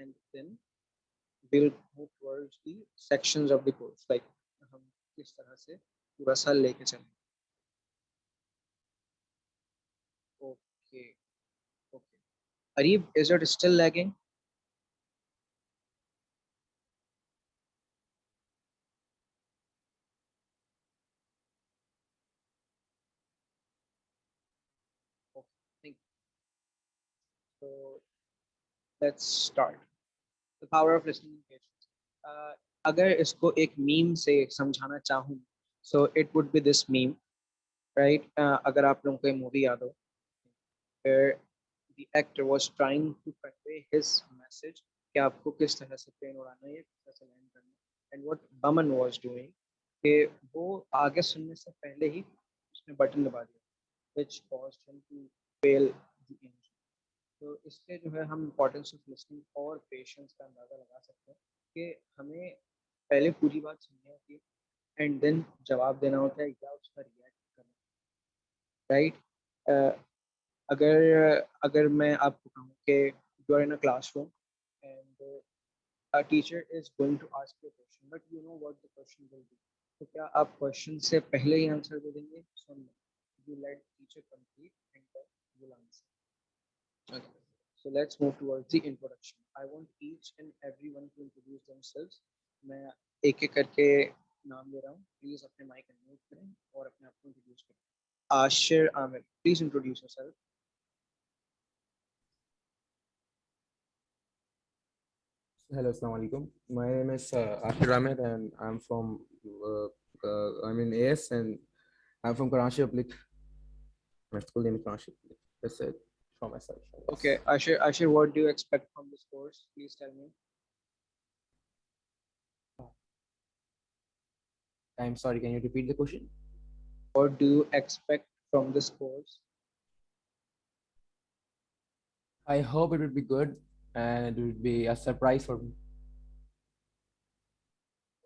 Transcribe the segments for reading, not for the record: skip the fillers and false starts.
and then we'll move towards the sections of the course, like हम किस तरह से पूरा साल लेके चलें. Okay, okay. Arif, is it still lagging? Okay, thank you. So let's start. The power of listening and patience. अगर इसको एक मीम से समझाना चाहूँ, so it would be this meme, right? अगर आप लोगों को ये मूवी याद हो, where the actor was trying to convey his message कि आपको किस तरह से प्लेन उड़ाना है, किस तरह से लैंड करना है, and what Baman was doing कि वो आगे सुनने से पहले ही उसने बटन दबा दिया, which caused him to fail the engine. तो इससे जो है हम इम्पोर्टेंस ऑफ लिसनिंग और पेशेंस का अंदाज़ा लगा सकते हैं कि हमें पहले पूरी बात सुननी होती है एंड देन जवाब देना होता है या उसका रिएक्ट करना, राइट? अगर अगर मैं आपको कहूँ कि you are in a classroom and a teacher is going to ask you a question, but you know what the question will be. तो क्या आप क्वेश्चन से पहले ही आंसर दे देंगे? सुन लो. You let teacher complete and then you'll answer. Okay. So let's move towards the introduction. I want each and everyone to introduce themselves. मैं एक एक करके नाम ले रहा हूँ. Please अपने माइक अनम्यूट करें और अपने आप को इंट्रोड्यूस करें. Ashir Aamir, please introduce yourself. Hello, Assalamu alaikum. My name is Ashir Ahmed, and I'm in AS, and I'm from Karachi Public. My school name is Karachi Public. That's it from myself. I guess. Okay, Ashir, what do you expect from this course? Please tell me. I'm sorry, can you repeat the question? What do you expect from this course? I hope it would be good, and it would be a surprise for me.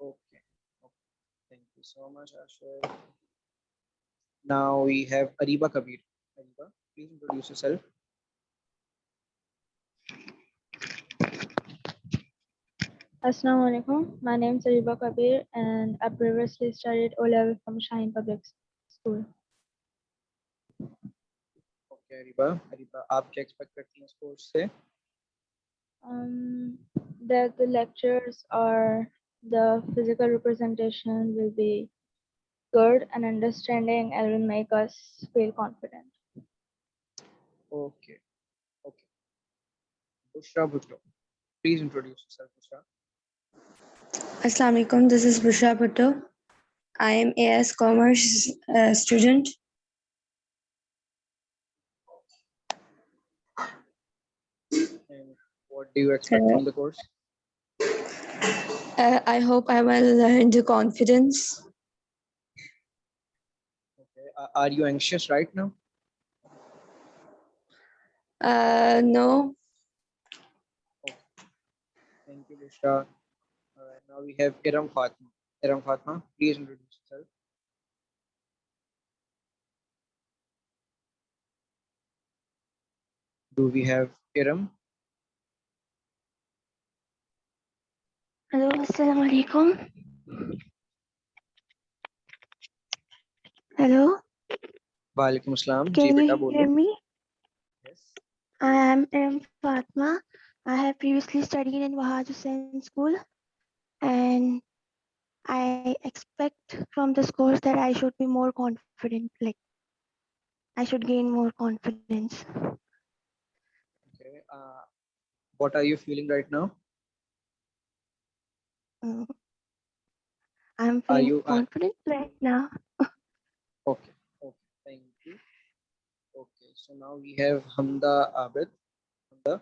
Okay, okay. Thank you so much, Ashir. Now we have Ariba Kabir. Ariba, please introduce yourself. Assalamu alaikum. My name is Ariba Kabir and I previously studied O-level from Shaheen Public School. Okay, Ariba, आप क्या expect करती हैं इस course से? That the lectures or the physical representation will be good and understanding and will make us feel confident. Okay, okay. Bushra Bhutto, please introduce yourself, Bushra. Assalamu alaikum, this is Bushra Bhutto. I am AS Commerce student. And what do you expect from the course? I hope I will learn the confidence. Okay, are you anxious right now? No. Okay. Thank you, Bushra. All right, now we have Iram Fatma. Iram Fatma, please introduce yourself. Do we have Iram? Hello, assalamu alaikum. Hello, Walaikum assalam. can जी you बेटा hear बोलो. me? Yes. I am Fatma. I have previously studied in Wahaj Hussain School, and I expect from this course that I should be more confident. Like I should gain more confidence. Okay. What are you feeling right now? Uh, I'm Are feeling you confident right now. okay? Okay. Thank you. Okay. So now we have Hamda Abid. Hamda.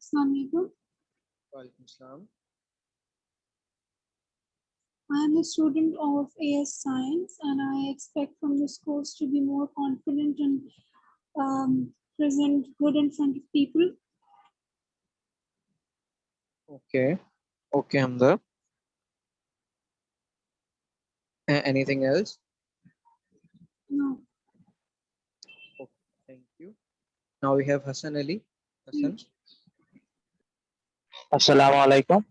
Assalamualaikum. Walaikum assalam. I am a student of AS Science and I expect from this course to be more confident and present good in front of people. Okay. Okay, Hamda. Anything else? No. Okay. Now we have Hassan Ali. Hassan. Assalamu alaikum.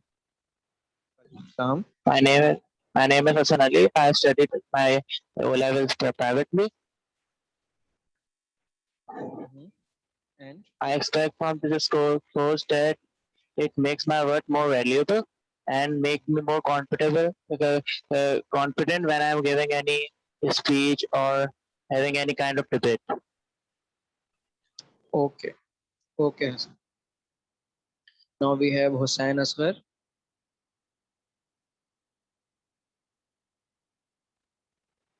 Sam. My name is Hassan Ali. I studied my O levels privately. And I expect from this course that it makes my work more valuable and make me more comfortable, confident when I'm giving any speech or having any kind of debate. okay. Okay, Hassan. Now we have Hussain Asghar.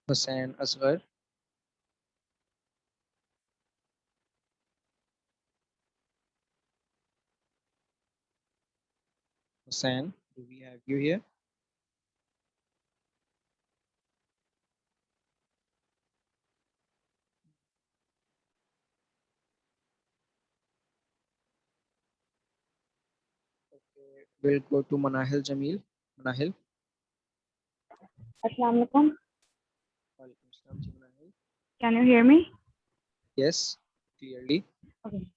Hussain Asghar. Hussain, do we have you here? Okay, we'll go to Manahil Jamil. Manahil. Assalamualaikum. Walaikum Assalam ji, Manahil. Can you hear me? Yes, clearly. Okay.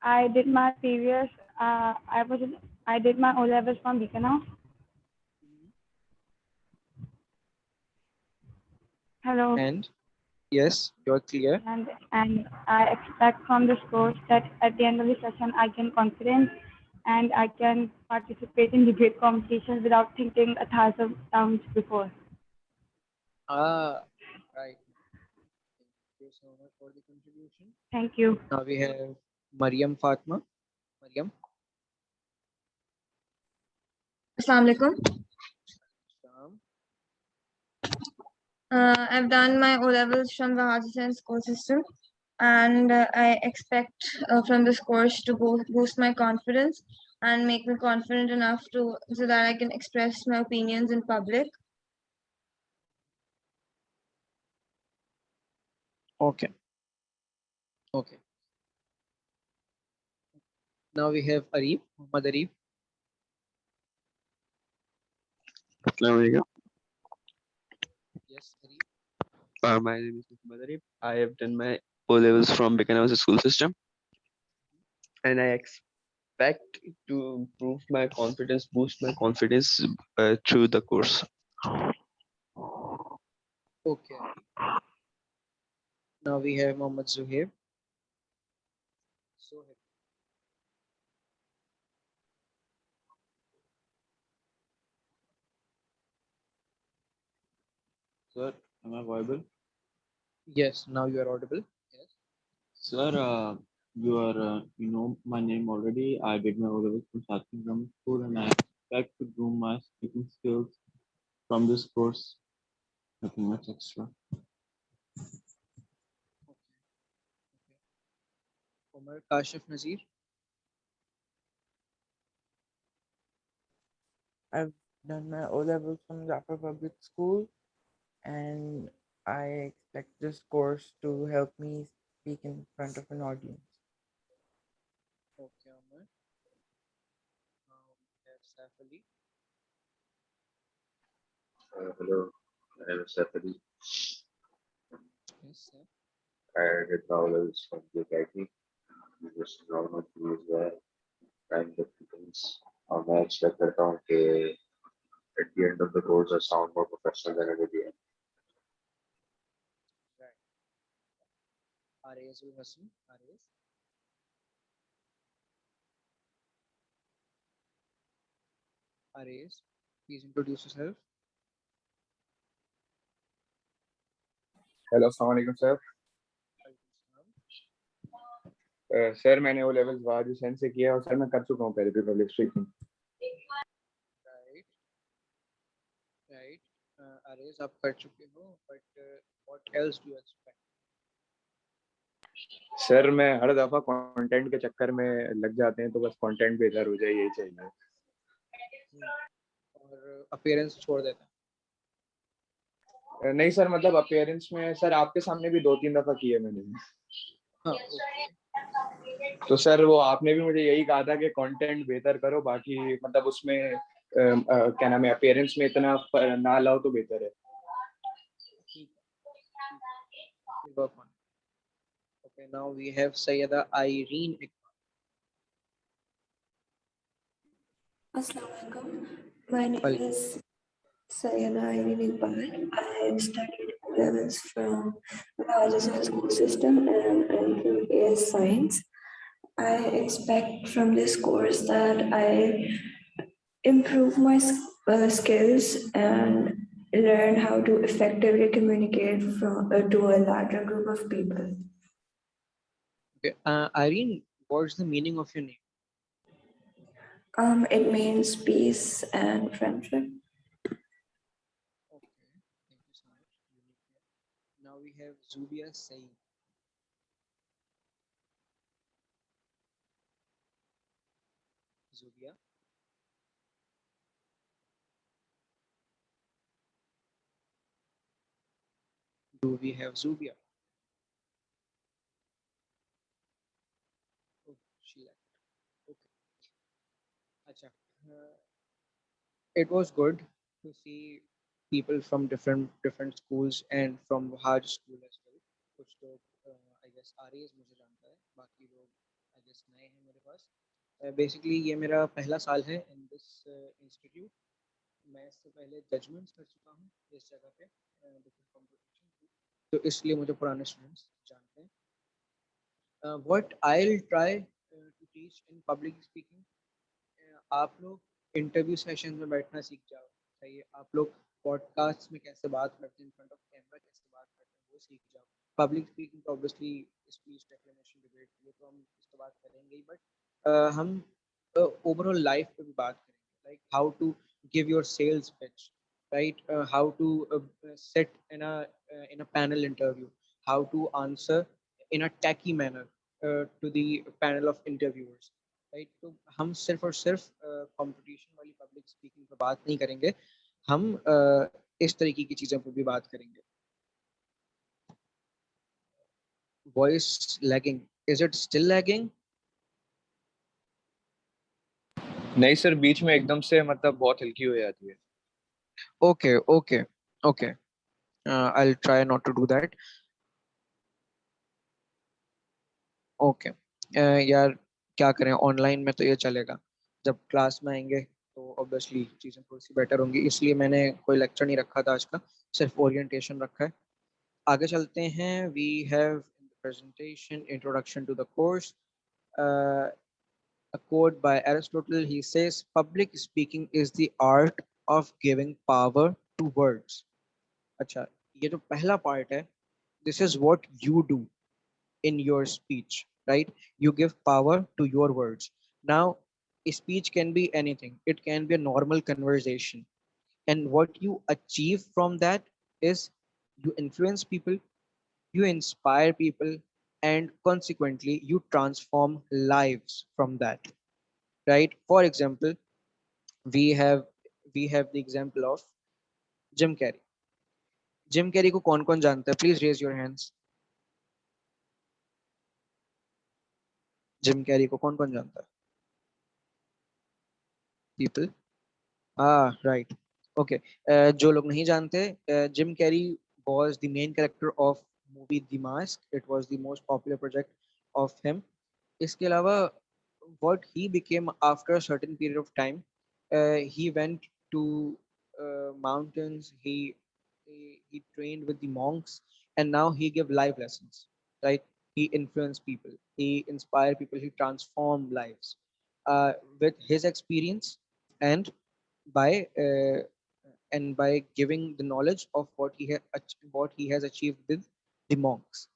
I did my previous. I did my O levels from Bikanau. Hello. And yes, you're clear. And I expect from this course that at the end of the session I can confident and I can participate in debate competitions without thinking 1,000 times before. Ah, right. Thank you so much for the contribution. Thank you. Now we have Mariam Fatma. Mariam. Assalamualaikum. Sam. I've done my O levels from the Hajjan school system, and I expect from this course to boost my confidence and make me confident enough so that I can express my opinions in public. Okay. Okay. Now we have Arif, Muhammad Arif. Assalamu alaikum. Yes, Arif. My name is Muhammad Arif. I have done my O levels from Bikanau school system, and I expect to improve my confidence, boost my confidence through the course. Okay. Now we have Muhammad Zuhair. Zuhair. Sir, am I viable? Yes, now you are audible. Yes. Sir, you know my name already. I did my O-levels from Satya Grammar School, and I expect to groom my speaking skills from this course. Nothing much extra. Omar Kashif Nazir. I've done my O levels from Jaffa Public School, and I expect this course to help me speak in front of an audience. Okay, Omar. Now we have Saif Ali. Hello, my name is Safari. Yes, sir. I did novels from the Gaggy. Just normal to where kind of things. I expected at the end of the course I sound more professional than at the end. Right. Arezul Hassan. Arez. Arez, please introduce yourself. Hello अस्सलाम वालेकुम sir. Sir मैंने O levels was Hussain से किया और sir मैं कर चुका हूँ पहले भी public speaking. Right. Right. Arez, आप कर चुके हो, but what else do you expect? Sir मैं हर दफा कंटेंट के चक्कर में लग जाते हैं, तो बस कंटेंट बेहतर हो जाए यही चाहिए। और अपीयरेंस छोड़ देता है। नहीं सर, मतलब अपीयरेंस में सर आपके सामने भी 2-3 दफा किए मैंने। हाँ, okay. तो सर वो आपने भी मुझे यही कहा था कि कंटेंट बेहतर करो, बाकी मतलब उसमें क्या नाम है अपीयरेंस में इतना ना लाओ तो बेहतर है। Work on. Okay, now we have Sayyida Irene. Assalamualaikum. My name Well, is Sayyada Irene Iqbal. I studied O-levels from Rajasthan school system and I'm from AS Science. I expect from this course that I improve my skills and learn how to effectively communicate to a larger group of people. okay. Irene, what's the meaning of your name? It means peace and friendship. Okay, thank you so much. Now we have Zubia Saeed. Zubia. Do we have Zubia? Oh, she left. Okay. Acha. It was good to see people from different schools and from Wahaj school as well. कुछ लोग I guess आर्यस मुझे जानता है, बाकी लोग I guess नए हैं मेरे पास. Basically ये मेरा पहला साल है in this institute. मैं इससे पहले जजमेंट्स कर चुका हूँ इस जगह पे different competition की. तो इसलिए मुझे पुराने स्टूडेंट्स जानते हैं. What I'll try to teach in public speaking. आप लोग इंटरव्यू सेशन में बैठना सीख जाओ. सही है. आप लोग पॉडकास्ट में कैसे बात करते हैं, इन फ्रंट ऑफ कैमरा कैसे बात करते हैं, वो सीख जाओ. पब्लिक स्पीकिंग तो ऑब्वियसली स्पीच डेक्लेमेशन डिबेट ये तो हम इसके बाद करेंगे ही, बट हम ओवरऑल लाइफ पे भी बात करेंगे. Like how to give your sales pitch, right? How to sit in a panel interview, how to answer in a tacky manner to the panel of interviewers, right? तो हम सिर्फ और सिर्फ कंपटीशन वाली पब्लिक स्पीकिंग पे बात नहीं करेंगे, हम इस तरीके की चीज़ों पे भी बात करेंगे. Voice lagging, is it still lagging? नहीं सर, बीच में एकदम से मतलब बहुत हल्की हो जाती है. Okay okay okay, I will try not to do that. Okay. यार क्या करें, ऑनलाइन में तो ये चलेगा, जब क्लास में आएंगे तो ऑब्वियसली चीज़ें थोड़ी सी बेटर होंगी, इसलिए मैंने कोई लेक्चर नहीं रखा था आज का, सिर्फ ओरिएंटेशन रखा है. आगे चलते हैं. We have presentation introduction to the course. A quote by Aristotle. He says, "Public speaking is the art of giving power to words." अच्छा, ये जो पहला पार्ट है, this is what you do in your speech, right? You give power to your words. Now, a speech can be anything. It can be a normal conversation, and what you achieve from that is you influence people, you inspire people, and consequently you transform lives from that, right? For example, we have we have the example of Jim Carrey. Jim Carrey को कौन कौन जानता है? Please raise your hands. Jim Carrey को कौन कौन जानता है? People. Right. Okay. जो लोग नहीं जानते, Jim Carrey was the main character of movie The Mask. It was the most popular project of him. इसके अलावा what he became after a certain period of time, he went to mountains. He trained with the monks, and now he gave life lessons. Right? He influenced people. He inspired people. He transformed lives with his experience and by uh, by giving the knowledge of what he has achieved with the monks.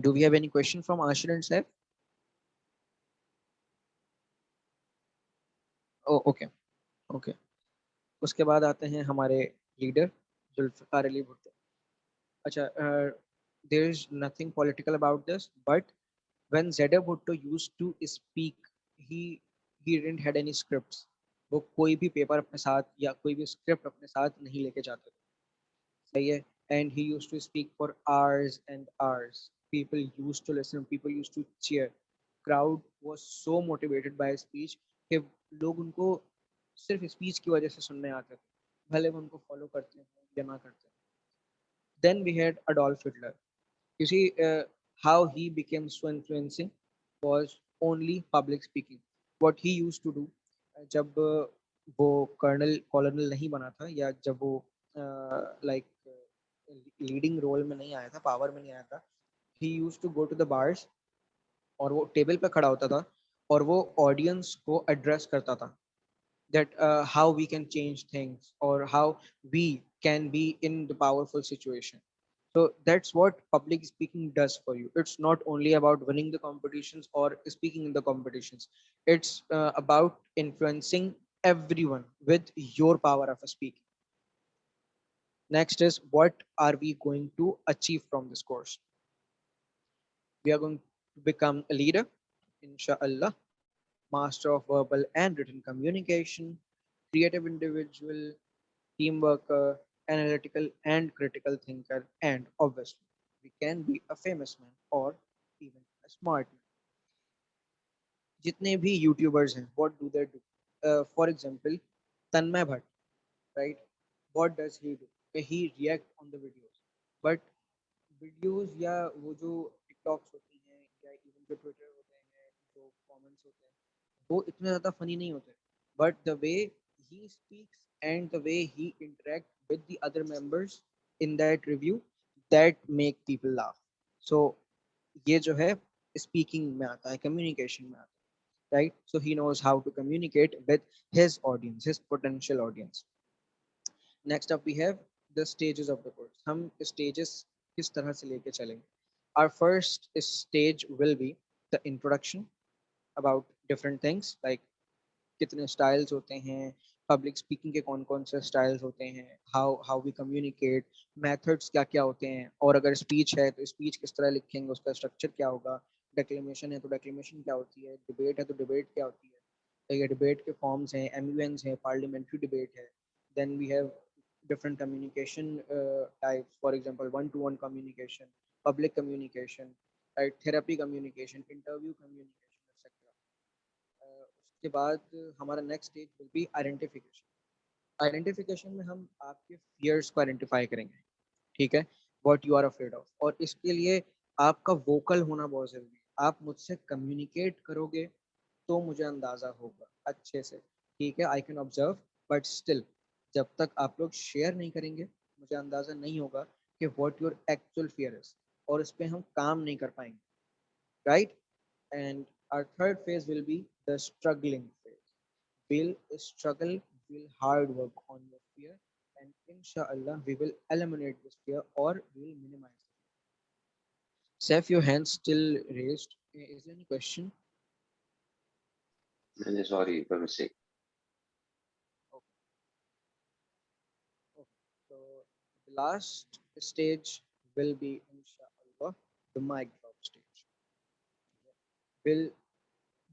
Do we have any question from Ashir and Saif? Oh, okay. Okay. उसके बाद आते हैं हमारे leader Zulfikar Ali Bhutto. अच्छा, there is nothing political about this, but when Zedar Bhutto used to speak, he didn't had any scripts. वो कोई भी paper अपने साथ या कोई भी स्क्रिप्ट अपने साथ नहीं लेके जाते थे. सही है. And he used to speak for hours and hours. People used to listen. People used to cheer. Crowd was so motivated by his speech कि लोग उनको सिर्फ स्पीच की वजह से सुनने आते थे, भले वो उनको फॉलो करते हैं या ना करते हैं. Then we had Adolf Hitler. You see, how he became so influencing was only public speaking. What he used to do, जब वो कर्नल कॉलोनल नहीं बना था, या जब वो लाइक लीडिंग रोल में नहीं आया था, पावर में नहीं आया था, he used to go to the bars, और वो टेबल पे खड़ा होता था और वो ऑडियंस को एड्रेस करता था, that how we can change things or how we can be in the powerful situation. So that's what public speaking does for you. It's not only about winning the competitions or speaking in the competitions. It's about influencing everyone with your power of speaking. Next is, what are we going to achieve from this course? We are going to become a leader, inshallah, master of verbal and written communication, creative individual, team worker, analytical and critical thinker, and obviously, we can be a famous man or even a smart man. जितने भी YouTubers हैं, what do they do? For example, Tanmay Bhatt, right? What does he do? He react on the videos, but videos या वो जो TikToks होती हैं या even जो ट्विटर होते हैं, जो कमेंट्स होते हैं, वो इतने ज़्यादा फनी नहीं होते, but the way he speaks and the way he interact with the other members in that review, that make people laugh. So ये जो है स्पीकिंग में आता है, कम्युनिकेशन में आता है, right? So he knows how to communicate with his audience, his potential audience. Next up we have the stages of the course. हम स्टेजेस किस तरह से लेके चलेंगे? Our first stage will be the introduction about different things like कितने styles होते हैं, public speaking के कौन-कौन से styles होते हैं, how we communicate, methods क्या-क्या होते हैं, और अगर speech है तो speech किस तरह लिखेंगे, उसका structure क्या होगा, declamation है तो declamation क्या होती है, debate है तो debate क्या होती है, तो ये debate के forms हैं, MUNs हैं, parliamentary debate है. Then we have different communication types, for example, one-to-one communication, public communication, right? Therapy communication, interview communication, etc. उसके बाद हमारा next stage will be identification. Identification में हम आपके फियर्स को आइडेंटिफाई करेंगे, ठीक है, what you are afraid of, और इसके लिए आपका वोकल होना बहुत जरूरी है. आप मुझसे कम्युनिकेट करोगे तो मुझे अंदाजा होगा अच्छे से, ठीक है, I can observe, but still जब तक आप लोग शेयर नहीं करेंगे मुझे अंदाजा नहीं होगा कि what your actual fear is, और इस पे हम काम नहीं कर पाएंगे, right? And our third phase will be the struggling phase. We'll struggle, we'll hard work on your fear, and inshallah, we will eliminate this fear or we'll minimize it. Seth, your hand still raised. Is there any question? Sorry, by mistake. Okay. So the last stage will be inshallah the mic drop stage. Will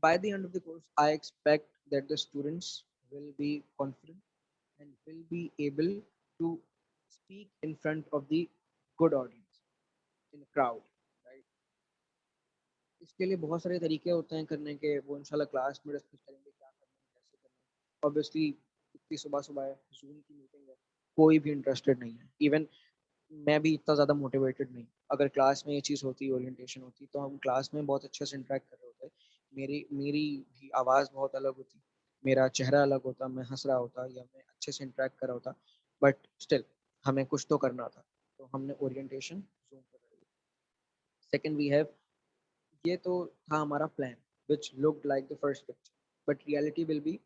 by the end of the course, I expect that the students will be confident and will be able to speak in front of the good audience in a crowd, right? इसके लिए बहुत सारे तरीके होते हैं करने के, वो इंशाल्लाह क्लास में डिस्कस करेंगे क्या करना है, कैसे करना है. ऑब्वियसली इतनी सुबह सुबह है, जूम की मीटिंग है, कोई भी इंटरेस्टेड नहीं है. इवन मैं भी इतना ज़्यादा मोटिवेटेड नहीं. अगर क्लास में ये चीज़ होती, ओरिएंटेशन होती, तो हम क्लास में बहुत अच्छे से इंटरेक्ट कर रहे होते. मेरी मेरी भी आवाज़ बहुत अलग होती, मेरा चेहरा अलग होता, मैं हंस रहा होता या मैं अच्छे से इंटरेक्ट कर रहा होता, बट स्टिल हमें कुछ तो करना था, तो हमने ओरिएंटेशन जूम पर कर लिया. सेकेंड वी हैव, ये तो था हमारा plan which looked like the first picture, but reality will be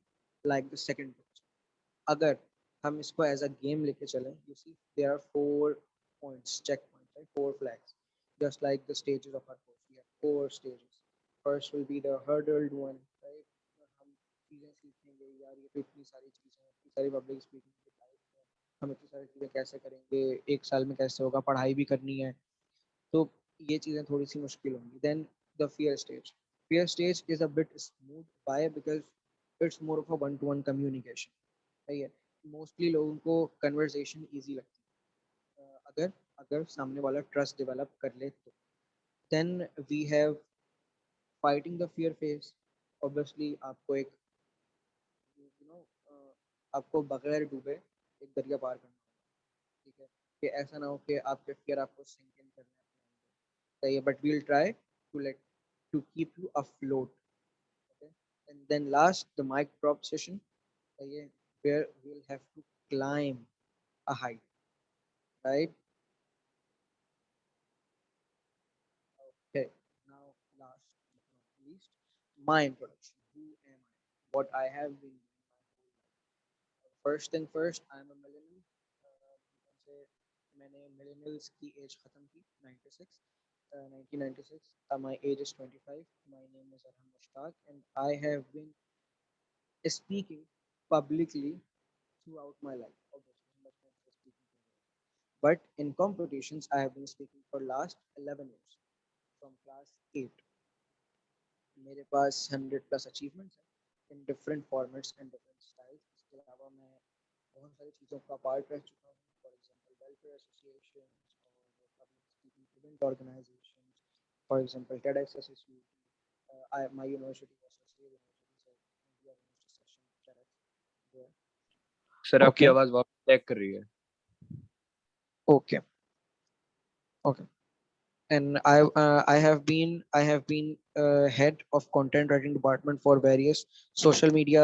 like the second picture. अगर हम इसको एज अ गेम लेके चलें, you see there are 4 points, check points, right? 4 flags, just like the stages of our course. We have 4 stages. First will be the hurdled one, right? हम चीज़ें सीखेंगे, यार ये तो इतनी सारी चीज़ें हैं, इतनी सारी पब्लिक स्पीकिंग की लाइफ में, हम इतनी सारी चीज़ें कैसे करेंगे, एक साल में कैसे होगा, पढ़ाई भी करनी है, तो ये चीज़ें थोड़ी सी मुश्किल होंगी. Then the fear stage. Fear stage is a bit smooth. Why? Because it's more of a one-to-one communication. सही है. मोस्टली लोगों को कन्वर्सेशन ईजी लगती है, अगर अगर सामने वाला ट्रस्ट डेवलप कर ले तो. Then we have fighting the fear face. Obviously आपको एक यू नो आपको बगैर डूबे एक दरिया पार करना होगा, ठीक है, कि ऐसा ना हो कि आपके फियर आपको सिंक इन करने अपने अंदर. सही है, but we'll try to keep you afloat. Okay, and then last, the mic drop session, सही है, where we'll have to climb a height, right? Okay, now last but not least, my introduction. Who am I? What I have been doing my whole life. First thing first, I'm a millennial. You can say मैंने millennials की age खत्म की 96, 1996. My age is 25. My name is Arham Mushtaq, and I have been speaking publicly throughout my life. Obviously, I'm not going to speaking to everyone. But in competitions, I have been speaking for last 11 years from class 8. मेरे पास 100 plus achievements हैं in different formats and different styles. इसके अलावा मैं बहुत सारी चीज़ों का part रह चुका हूँ. फॉर एग्जांपल वेलफेयर एसोसिएशन और public speaking event organisation. For example TEDx association. My university was Saskia University, so we are in this session TEDx there. Sir आपकी Okay. आवाज बहुत चेक कर रही है. Okay. Okay. And I have been head of content writing department for various social media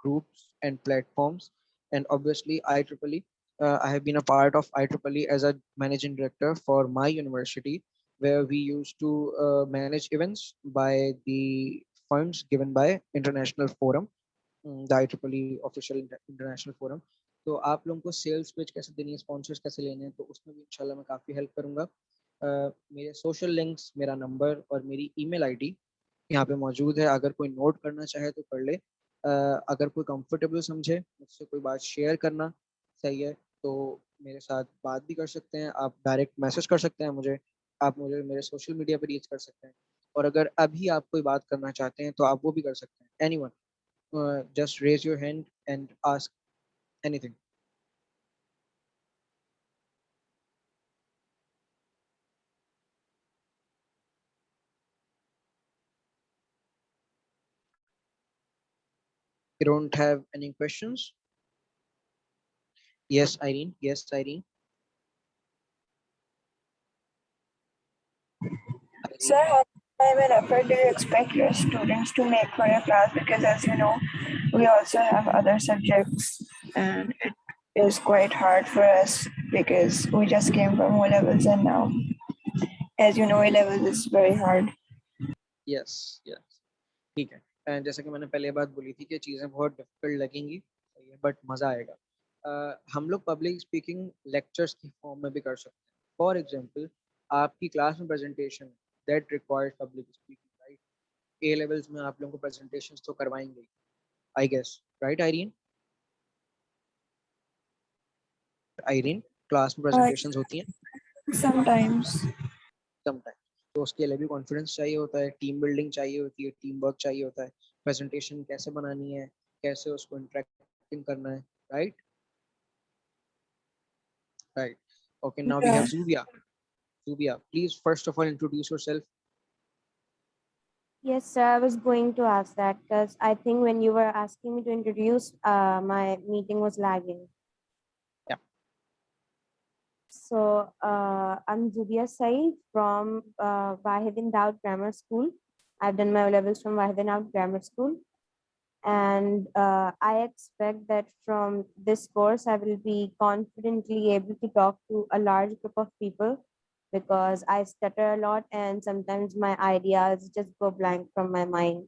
groups and platforms, and obviously IEEE. I have been a part of IEEE as a managing director for my university, where we used to manage events by the funds given by International Forum, the IEEE official international forum. तो आप लोगों को sales pitch कैसे देनी है, sponsors कैसे लेने हैं, तो उसमें भी इंशाल्लाह मैं काफ़ी हेल्प करूंगा. मेरे सोशल लिंक्स, मेरा नंबर और मेरी ईमेल आईडी यहाँ पे मौजूद है. अगर कोई नोट करना चाहे तो कर ले. अगर कोई कंफर्टेबल समझे मुझसे कोई बात शेयर करना, सही है, तो मेरे साथ बात भी कर सकते हैं. आप डायरेक्ट मैसेज कर सकते हैं मुझे. आप मुझे मेरे सोशल मीडिया पर रीच कर सकते हैं. और अगर अभी आप कोई बात करना चाहते हैं तो आप वो भी कर सकते हैं. Anyone, just raise your hand and ask anything. You don't have any questions? Yes, Irene. Yes, Irene. Sir, how much time and effort do you expect your students to make for your class? Because as you know, we also have other subjects and it is quite hard for us because we just came from O levels and now, as you know, A levels is very hard. Yes, yes. ठीक है. And जैसा कि मैंने पहले बात बोली थी कि चीज़ें बहुत डिफिकल्ट लगेंगी, बट मज़ा आएगा. हम लोग पब्लिक स्पीकिंग लेक्चर्स की फॉर्म में भी कर सकते हैं. फॉर एग्जांपल, आपकी क्लास में presentation that requires public speaking, right? A levels में आप लोगों को प्रेजेंटेशंस तो करवाएंगे, I guess, right Irene? Irene, class में प्रेजेंटेशंस होती हैं Sometimes. समटाइम. तो उसके लिए भी कॉन्फिडेंस चाहिए होता है, टीम बिल्डिंग चाहिए होती है, टीम वर्क चाहिए होता है, प्रेजेंटेशन कैसे बनानी है, कैसे उसको इंटरेक्टिंग करना है, right? Right. Okay, now we have Zubia. Zubia, please first of all introduce yourself. Yes, sir, I was going to ask that because I think when you were asking me to introduce, my meeting was lagging. Yeah. So I'm Zubia Saeed from Wahidin Daud Grammar School. I've done my O-levels from Wahidin Daud Grammar School. And I expect that from this course, I will be confidently able to talk to a large group of people because I stutter a lot and sometimes my ideas just go blank from my mind.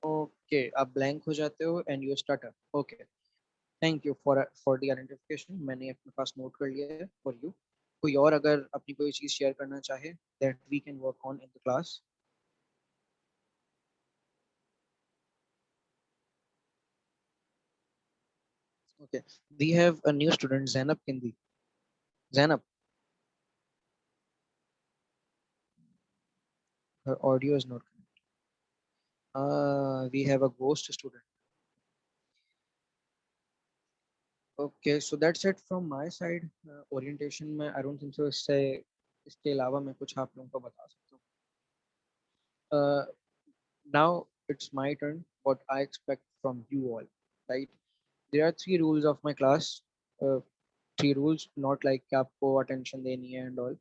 Okay, आप blank हो जाते हो and you stutter. Okay, thank you for the identification. मैंने अपने पास note कर लिया है for you. कोई और अगर अपनी कोई चीज शेयर करना चाहे that we can work on in the class. Okay, we have a new student, Zainab Kindi. Zainab, her audio is not connected. We have a ghost student. Okay, so that's it from my side. Orientation में I don't think so. इसके अलावा मैं कुछ आप लोगों को बता सकता हूँ. Now it's my turn. What I expect from you all, right? There are 3 rules of my class. 3 rules, not like कि आपको attention देनी है and all.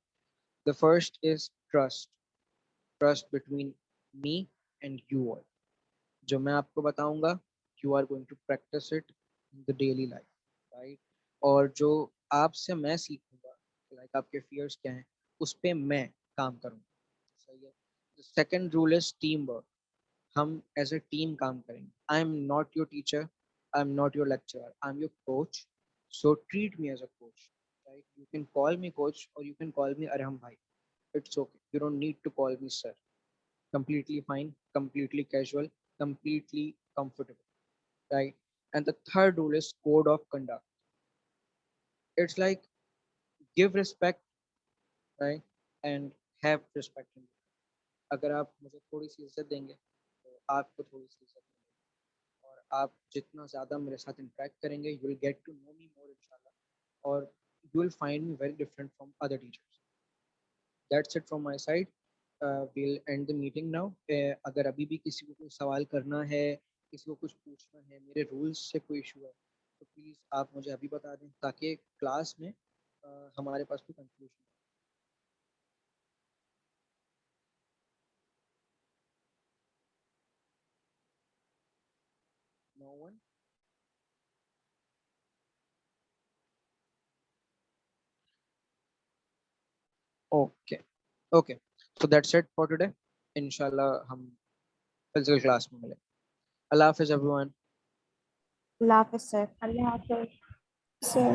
The first is trust between me and you all. जो मैं आपको बताऊंगा, you are going to practice it in the daily life, right? और जो आपसे मैं सीखूंगा, like आपके fears क्या हैं, उस पे मैं काम करूंगा, सही है? The second rule is teamwork. हम as a team काम करेंगे. I am not your teacher, I am not your lecturer, I am your coach. So treat me as a coach, right? You can call me coach or you can call me Arham bhai. It's okay. You don't need to call me sir. Completely fine, completely casual, completely comfortable, right? And the third rule is code of conduct. It's like give respect, right? And have respect in return. अगर आप मुझे थोड़ी सी इज्जत देंगे तो आपको थोड़ी सी इज्जत मिलेगी, और आप जितना ज़्यादा मेरे साथ इंटरेक्ट करेंगे you will get to know me more इंशाल्लाह, और you will find me very different from other teachers. That's it from my side. We'll end the meeting now. अगर अभी भी किसी को कोई सवाल करना है, किसी को कुछ पूछना है, मेरे रूल्स से कोई इशू है, तो प्लीज़ आप मुझे अभी बता दें ताकि क्लास में हमारे पास कोई confusion. No one? Okay. Okay. So that's it for today. इंशाल्लाह हम फिजिकल क्लास में मिलें. अल्लाह हाफिज़ everyone. Allah Hafiz, sir. Allah Hafiz. Sir.